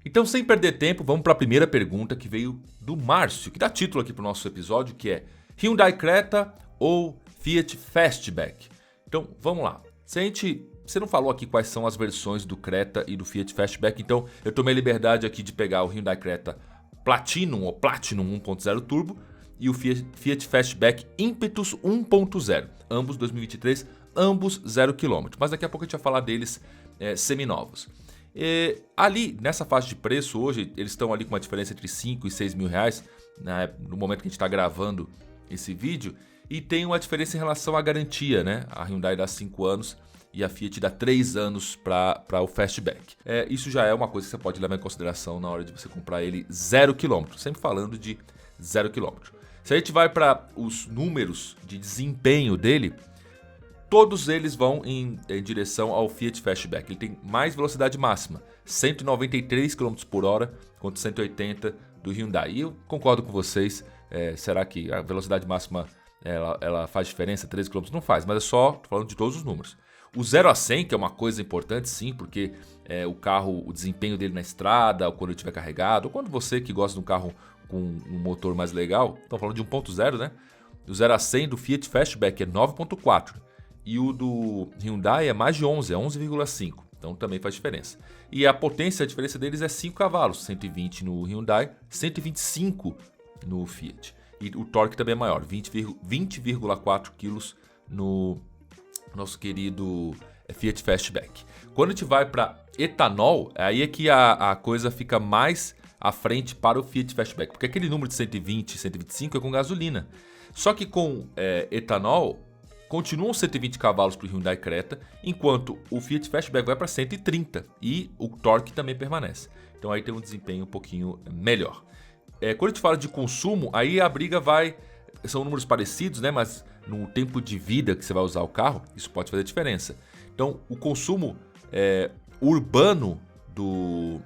Então, sem perder tempo, vamos para a primeira pergunta que veio do Márcio, que dá título aqui para o nosso episódio, que é Hyundai Creta ou Fiat Fastback? Então, vamos lá. Você não falou aqui quais são as versões do Creta e do Fiat Fastback, então eu tomei a liberdade aqui de pegar o Hyundai Creta Platinum ou Platinum 1.0 Turbo e o Fiat Fastback Impetus 1.0, ambos 2023, ambos 0 km, mas daqui a pouco a gente vai falar deles seminovos. Ali, nessa faixa de preço, hoje, eles estão ali com uma diferença entre 5 e 6 mil reais, né, no momento que a gente está gravando esse vídeo, e tem uma diferença em relação à garantia, né? A Hyundai dá 5 anos e a Fiat dá 3 anos para o Fastback. Isso já é uma coisa que você pode levar em consideração na hora de você comprar ele 0 km, sempre falando de 0 km. Se a gente vai para os números de desempenho dele, todos eles vão em direção ao Fiat Fastback. Ele tem mais velocidade máxima, 193 km por hora contra 180 do Hyundai. E eu concordo com vocês, será que a velocidade máxima ela faz diferença? 13 km não faz, mas é só falando de todos os números. O 0 a 100, que é uma coisa importante sim, porque o carro, o desempenho dele na estrada, ou quando ele estiver carregado, ou quando você que gosta de um carro com um motor mais legal, estamos falando de 1.0, né? O 0 a 100 do Fiat Fastback é 9.4 e o do Hyundai é mais de 11, é 11,5. Então também faz diferença. E a potência, a diferença deles é 5 cavalos, 120 no Hyundai, 125 no Fiat. E o torque também é maior, 20,4 kg no nosso querido Fiat Fastback. Quando a gente vai para etanol, aí é que a coisa fica mais à frente para o Fiat Fastback, porque aquele número de 120, 125 é com gasolina. Só que com etanol, continuam 120 cavalos para o Hyundai Creta, enquanto o Fiat Fastback vai para 130 e o torque também permanece. Então aí tem um desempenho um pouquinho melhor. Quando a gente fala de consumo, aí a briga vai... São números parecidos, né? Mas no tempo de vida que você vai usar o carro, isso pode fazer diferença. Então, o consumo urbano do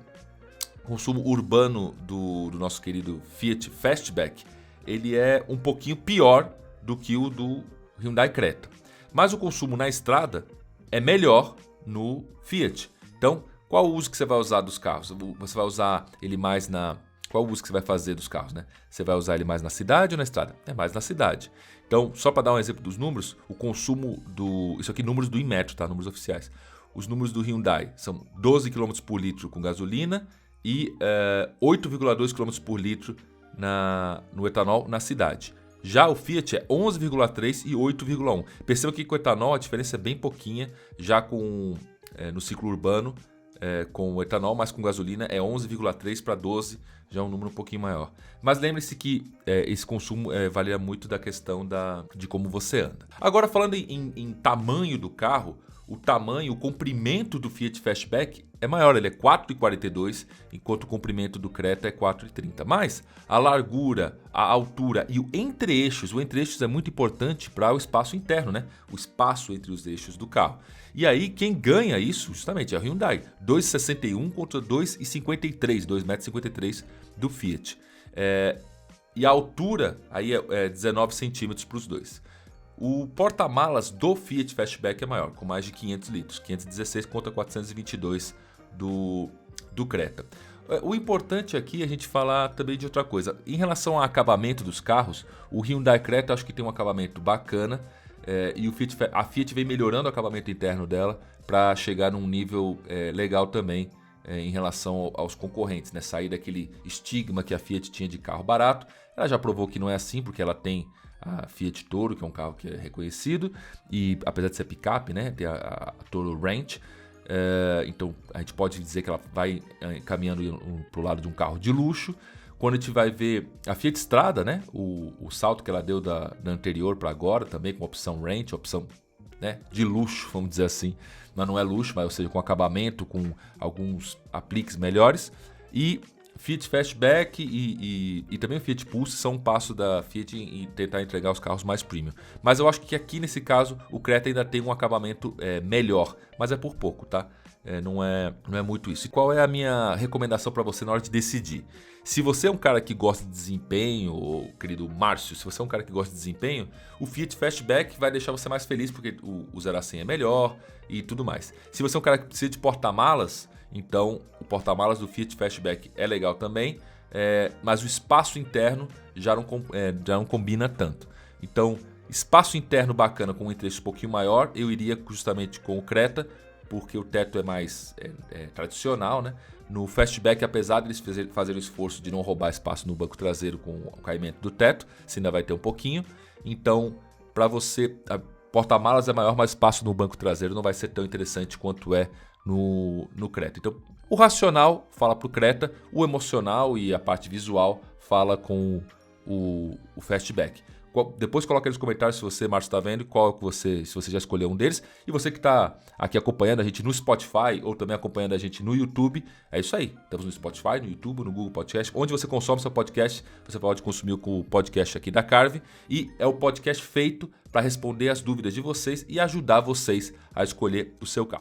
nosso querido Fiat Fastback, ele é um pouquinho pior do que o do Hyundai Creta. Mas o consumo na estrada é melhor no Fiat. Então, qual o uso que você vai usar dos carros? Você vai usar ele mais na... Qual o uso que você vai fazer dos carros, né? Você vai usar ele mais na cidade ou na estrada? É mais na cidade. Então, só para dar um exemplo dos números, o consumo do... Isso aqui números do Inmetro, tá? Números oficiais. Os números do Hyundai são 12 km por litro com gasolina e 8,2 km por litro no etanol na cidade. Já o Fiat é 11,3 e 8,1. Perceba que com o etanol a diferença é bem pouquinha, já no ciclo urbano, com o etanol, mas com gasolina é 11,3 para 12, já é um número um pouquinho maior. Mas lembre-se que esse consumo varia muito da questão de como você anda. Agora, falando em tamanho do carro, o comprimento do Fiat Fastback é maior, ele é 4,42, enquanto o comprimento do Creta é 4,30. Mas a largura, a altura e o entre-eixos é muito importante para o espaço interno, né? O espaço entre os eixos do carro. E aí quem ganha isso justamente é a Hyundai, 2,61 contra 2,53, 2,53 m do Fiat. E a altura aí é 19 centímetros para os dois. O porta-malas do Fiat Fastback é maior, com mais de 500 litros, 516 contra 422 do Creta. O importante aqui é a gente falar também de outra coisa. Em relação ao acabamento dos carros, o Hyundai Creta acho que tem um acabamento bacana, e a Fiat vem melhorando o acabamento interno dela para chegar num nível legal também em relação aos concorrentes, né? Sair daquele estigma que a Fiat tinha de carro barato. Ela já provou que não é assim, porque ela tem a Fiat Toro, que é um carro que é reconhecido, e apesar de ser picape, né, tem a Toro Ranch, então a gente pode dizer que ela vai caminhando para o lado de um carro de luxo. Quando a gente vai ver a Fiat Strada, né, o salto que ela deu da anterior para agora, também com opção Ranch, opção, né, de luxo, vamos dizer assim, mas não é luxo, mas ou seja, com acabamento, com alguns apliques melhores. E Fiat Fastback e também o Fiat Pulse são um passo da Fiat em tentar entregar os carros mais premium. Mas eu acho que aqui nesse caso o Creta ainda tem um acabamento melhor, mas é por pouco, tá? Não é muito isso. E qual é a minha recomendação para você na hora de decidir? Se você é um cara que gosta de desempenho, ou, querido Márcio, se você é um cara que gosta de desempenho, o Fiat Fastback vai deixar você mais feliz porque o 0 a 100 é melhor e tudo mais. Se você é um cara que precisa de porta-malas, Então, o porta-malas do Fiat Fastback é legal também, mas o espaço interno já não combina tanto. Então, espaço interno bacana com um entre-eixo um pouquinho maior, eu iria justamente com o Creta, porque o teto é mais tradicional, né? No Fastback, apesar de eles fazerem o esforço de não roubar espaço no banco traseiro com o caimento do teto, você ainda vai ter um pouquinho. Então, para você, porta-malas é maior, mas espaço no banco traseiro não vai ser tão interessante quanto é no Creta. Então, o racional fala para o Creta, o emocional e a parte visual fala com o Fastback. Depois coloca aí nos comentários se você, Márcio, está vendo, se você já escolheu um deles. E você que está aqui acompanhando a gente no Spotify ou também acompanhando a gente no YouTube, é isso aí. Estamos no Spotify, no YouTube, no Google Podcast. Onde você consome seu podcast, você pode consumir o podcast aqui da Carve. E é o podcast feito para responder as dúvidas de vocês e ajudar vocês a escolher o seu carro.